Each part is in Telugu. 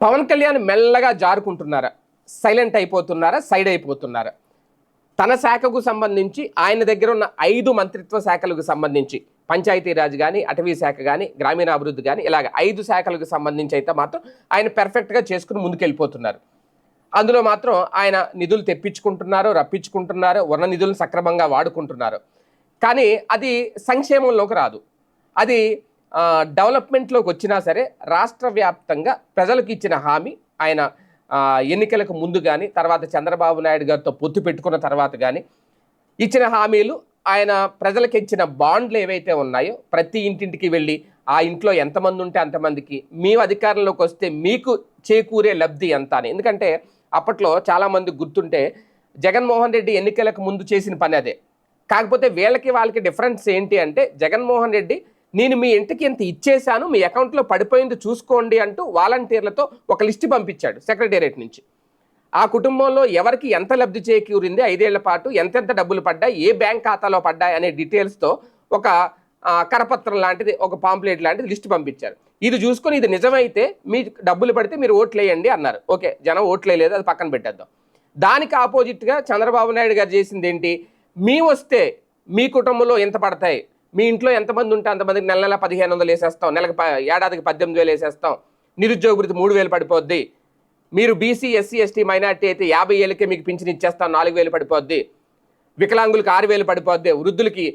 పవన్ కళ్యాణ్ మెల్లగా జారుకుంటున్నారా, సైలెంట్ అయిపోతున్నారా, సైడ్ అయిపోతున్నారా? తన శాఖకు సంబంధించి ఆయన దగ్గర ఉన్న 5 మంత్రిత్వ శాఖలకు సంబంధించి పంచాయతీరాజ్ కానీ, అటవీ శాఖ కానీ, గ్రామీణాభివృద్ధి కానీ, ఇలాగ 5 శాఖలకు సంబంధించి అయితే మాత్రం ఆయన పెర్ఫెక్ట్గా చేసుకుని ముందుకెళ్ళిపోతున్నారు. అందులో మాత్రం ఆయన నిధులు తెప్పించుకుంటున్నారు, రప్పించుకుంటున్నారు, ఉన్న నిధులను సక్రమంగా వాడుకుంటున్నారు. కానీ అది సంక్షేమంలోకి రాదు. అది డెవలప్మెంట్లోకి వచ్చినా సరే రాష్ట్ర వ్యాప్తంగా ప్రజలకు ఇచ్చిన హామీ ఆయన ఎన్నికలకు ముందు కానీ, తర్వాత చంద్రబాబు నాయుడు గారితో పొత్తు పెట్టుకున్న తర్వాత కానీ ఇచ్చిన హామీలు, ఆయన ప్రజలకు ఇచ్చిన బాండ్లు ఏవైతే ఉన్నాయో ప్రతి ఇంటింటికి వెళ్ళి ఆ ఇంట్లో ఎంతమంది ఉంటే అంతమందికి మేము అధికారంలోకి వస్తే మీకు చేకూరే లబ్ధి ఎంత అని. ఎందుకంటే అప్పట్లో చాలామంది గుర్తుంటే జగన్మోహన్ రెడ్డి ఎన్నికలకు ముందు చేసిన పని అదే. కాకపోతే వాళ్ళకి డిఫరెన్స్ ఏంటి అంటే, జగన్మోహన్ రెడ్డి నేను మీ ఇంటికి ఇంత ఇచ్చేశాను, మీ అకౌంట్లో పడిపోయింది చూసుకోండి అంటూ వాలంటీర్లతో ఒక లిస్ట్ పంపించాడు సెక్రటేరియట్ నుంచి. ఆ కుటుంబంలో ఎవరికి ఎంత లబ్ధి చేకూరింది, 5 ఏళ్ల పాటు ఎంతెంత డబ్బులు పడ్డాయి, ఏ బ్యాంక్ ఖాతాలో పడ్డాయి అనే డీటెయిల్స్తో ఒక కరపత్రం లాంటిది, ఒక పాంప్లెట్ లాంటిది లిస్ట్ పంపించారు. ఇది చూసుకొని ఇది నిజమైతే మీ డబ్బులు పడితే మీరు ఓట్లు వేయండి అన్నారు. ఓకే, జనం ఓట్లు వేయలేదు, అది పక్కన పెట్టేద్దాం. దానికి ఆపోజిట్గా చంద్రబాబు నాయుడు గారు చేసింది ఏంటి, మేము వస్తే మీ కుటుంబంలో ఎంత పడతాయి, మీ ఇంట్లో ఎంతమంది ఉంటే అంతమందికి నెల 1500 వేసేస్తాం, ఏడాదికి 18,000 వేసేస్తాం, నిరుద్యోగ భృతి 3,000 పడిపోద్ది, మీరు బీసీ ఎస్సీ ఎస్టీ మైనార్టీ అయితే 50 ఏళ్ళకే మీకు పింఛన్ ఇచ్చేస్తాం, 4,000 పడిపోద్ది, వికలాంగులకు 6,000 పడిపోద్ది, వృద్ధులకి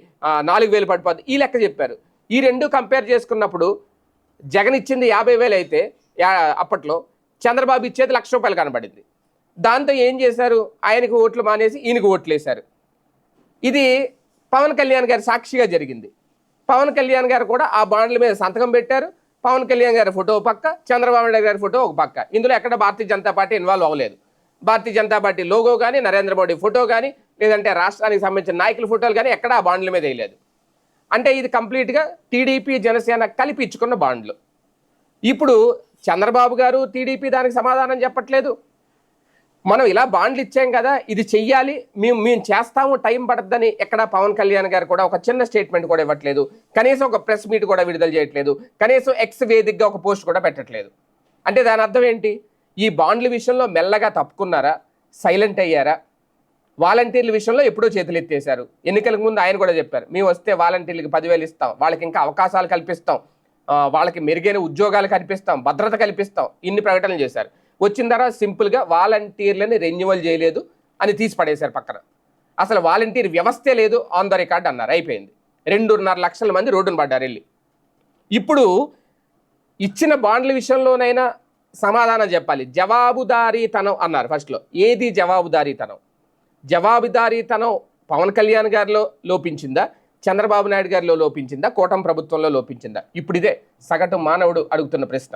4,000 పడిపోద్ది, ఈ లెక్క చెప్పారు. ఈ రెండు కంపేర్ చేసుకున్నప్పుడు జగన్ ఇచ్చింది 50,000 అయితే అప్పట్లో, చంద్రబాబు ఇచ్చేది ₹1,00,000 కనబడింది. దాంతో ఏం చేశారు, ఆయనకు ఓట్లు మానేసి ఈయనకు ఓట్లు వేశారు. ఇది పవన్ కళ్యాణ్ గారి సాక్షిగా జరిగింది. పవన్ కళ్యాణ్ గారు కూడా ఆ బాండ్ల మీద సంతకం పెట్టారు. పవన్ కళ్యాణ్ గారి ఫోటో పక్క, చంద్రబాబు నాయుడు గారి ఫోటో ఒక పక్క. ఇందులో ఎక్కడ భారతీయ జనతా పార్టీ ఇన్వాల్వ్ అవ్వలేదు. భారతీయ జనతా పార్టీ లోగో కానీ, నరేంద్ర మోడీ ఫోటో కానీ, లేదంటే రాష్ట్రానికి సంబంధించిన నాయకుల ఫోటోలు కానీ ఎక్కడ ఆ బాండ్ల మీద వేయలేదు. అంటే ఇది కంప్లీట్గా టీడీపీ జనసేన కలిపి ఇచ్చుకున్న బాండ్లు. ఇప్పుడు చంద్రబాబు గారు టీడీపీ దానికి సమాధానం చెప్పట్లేదు. మనం ఇలా బాండ్లు ఇచ్చాం కదా, ఇది చెయ్యాలి, మేము చేస్తాము, టైం పడుతుందని ఎక్కడ పవన్ కళ్యాణ్ గారు కూడా ఒక చిన్న స్టేట్మెంట్ కూడా ఇవ్వట్లేదు. కనీసం ఒక ప్రెస్ మీట్ కూడా విడుదల చేయట్లేదు. కనీసం ఎక్స్ వేదికగా ఒక పోస్ట్ కూడా పెట్టట్లేదు. అంటే దాని అర్థం ఏంటి, ఈ బాండ్ల విషయంలో మెల్లగా తప్పుకున్నారా, సైలెంట్ అయ్యారా? వాలంటీర్ల విషయంలో ఎప్పుడో చేతులు ఎత్తేశారు. ఎన్నికలకు ముందు ఆయన కూడా చెప్పారు, మేము వస్తే వాలంటీర్లకు 10,000 ఇస్తాం, వాళ్ళకి ఇంకా అవకాశాలు కల్పిస్తాం, వాళ్ళకి మెరుగైన ఉద్యోగాలు కల్పిస్తాం, భద్రత కల్పిస్తాం, ఇన్ని ప్రకటనలు చేశారు. వచ్చిన తర్వాత సింపుల్గా వాలంటీర్లని రెన్యువల్ చేయలేదు అని తీసి పడేశారు పక్కన. అసలు వాలంటీర్ వ్యవస్థే లేదు, ఆన్ ద రికార్డ్ అన్నారు. అయిపోయింది. 2.5 లక్షల మంది రోడ్డును పడ్డారు వెళ్ళి. ఇప్పుడు ఇచ్చిన బాండ్ల విషయంలోనైనా సమాధానం చెప్పాలి. జవాబుదారీతనం అన్నారు ఫస్ట్లో. ఏది జవాబుదారీతనం? జవాబుదారీతనం పవన్ కళ్యాణ్ గారిలో లోపించిందా, చంద్రబాబు నాయుడు గారిలో లోపించిందా, కూటమి ప్రభుత్వంలో లోపించిందా? ఇప్పుడు ఇదే సగటు మానవుడు అడుగుతున్న ప్రశ్న.